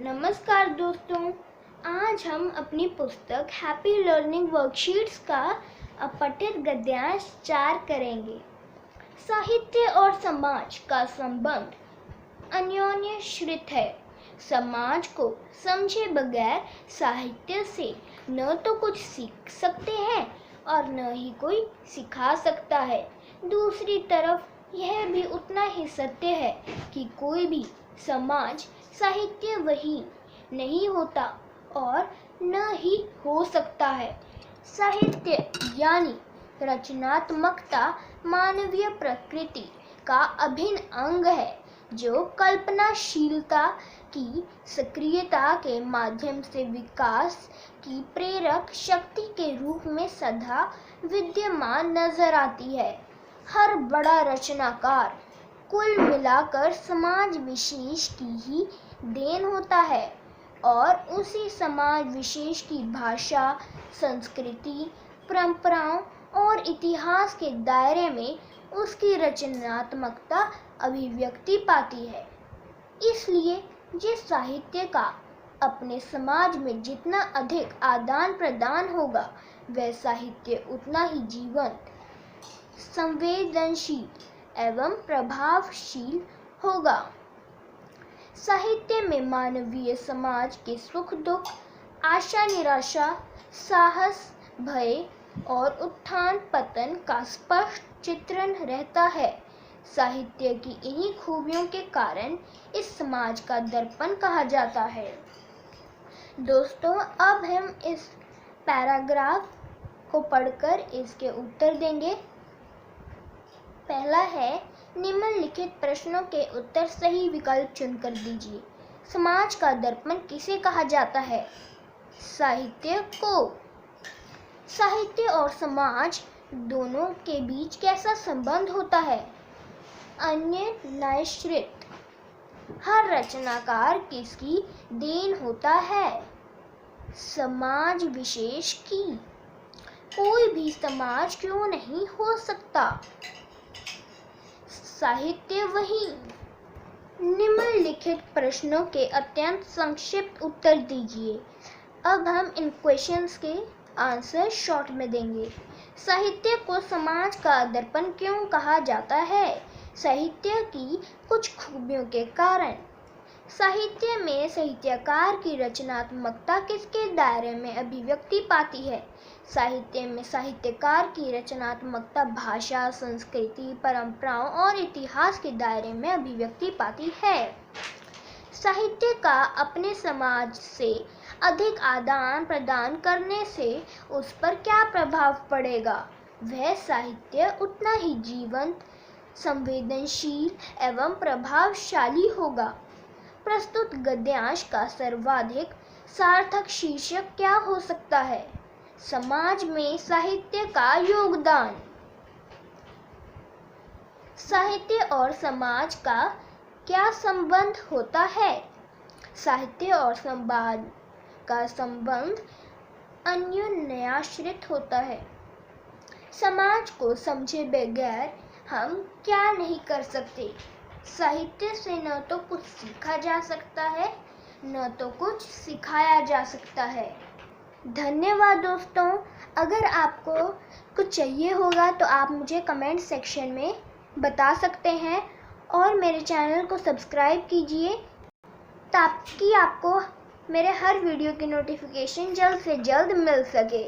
नमस्कार दोस्तों, आज हम अपनी पुस्तक हैप्पी लर्निंग वर्कशीट्स का अपठित गद्यांश 4 करेंगे। साहित्य और समाज का संबंध अन्योन्याश्रित है। समाज को समझे बगैर साहित्य से न तो कुछ सीख सकते हैं और न ही कोई सिखा सकता है। दूसरी तरफ यह भी उतना ही सत्य है कि कोई भी समाज साहित्य वही नहीं होता और न ही हो सकता है। साहित्य यानी रचनात्मकता मानवीय प्रकृति का अभिन्न अंग है, जो कल्पनाशीलता की सक्रियता के माध्यम से विकास की प्रेरक शक्ति के रूप में सदा विद्यमान नजर आती है। हर बड़ा रचनाकार कुल मिलाकर समाज विशेष की ही देन होता है और उसी समाज विशेष की भाषा, संस्कृति, परंपराओं और इतिहास के दायरे में उसकी रचनात्मकता अभिव्यक्ति पाती है। इसलिए जिस साहित्य का अपने समाज में जितना अधिक आदान प्रदान होगा, वह साहित्य उतना ही जीवंत, संवेदनशील एवं प्रभावशील होगा। साहित्य में मानवीय समाज के सुख दुख, आशा निराशा, साहस भय और उत्थान पतन का स्पष्ट चित्रण रहता है। साहित्य की इन्हीं खूबियों के कारण इस समाज का दर्पण कहा जाता है। दोस्तों, अब हम इस पैराग्राफ को पढ़कर इसके उत्तर देंगे। पहला है, निम्नलिखित प्रश्नों के उत्तर सही विकल्प चुनकर दीजिए। समाज का दर्पण किसे कहा जाता है? साहित्य को। साहित्य और समाज दोनों के बीच कैसा संबंध होता है? अन्योन्याश्रित। हर रचनाकार किसकी देन होता है? समाज विशेष की। कोई भी समाज क्यों नहीं हो सकता? साहित्य वही। निम्नलिखित प्रश्नों के अत्यंत संक्षिप्त उत्तर दीजिए। अब हम इन क्वेश्चंस के आंसर शॉर्ट में देंगे। साहित्य को समाज का दर्पण क्यों कहा जाता है? साहित्य की कुछ खूबियों के कारण। साहित्य में साहित्यकार की रचनात्मकता किसके दायरे में अभिव्यक्ति पाती है? साहित्य में साहित्यकार की रचनात्मकता भाषा, संस्कृति, परंपराओं और इतिहास के दायरे में अभिव्यक्ति पाती है। साहित्य का अपने समाज से अधिक आदान प्रदान करने से उस पर क्या प्रभाव पड़ेगा? वह साहित्य उतना ही जीवंत, संवेदनशील एवं प्रभावशाली होगा। प्रस्तुत गद्यांश का सर्वाधिक सार्थक शीर्षक क्या हो सकता है? समाज में साहित्य का योगदान। साहित्य और समाज का क्या संबंध होता है? साहित्य और समाज का संबंध अन्योन्याश्रित होता है। समाज को समझे बगैर हम क्या नहीं कर सकते? साहित्य से न तो कुछ सीखा जा सकता है, न तो कुछ सिखाया जा सकता है। धन्यवाद दोस्तों। अगर आपको कुछ चाहिए होगा तो आप मुझे कमेंट सेक्शन में बता सकते हैं और मेरे चैनल को सब्सक्राइब कीजिए ताकि आपको मेरे हर वीडियो की नोटिफिकेशन जल्द से जल्द मिल सके।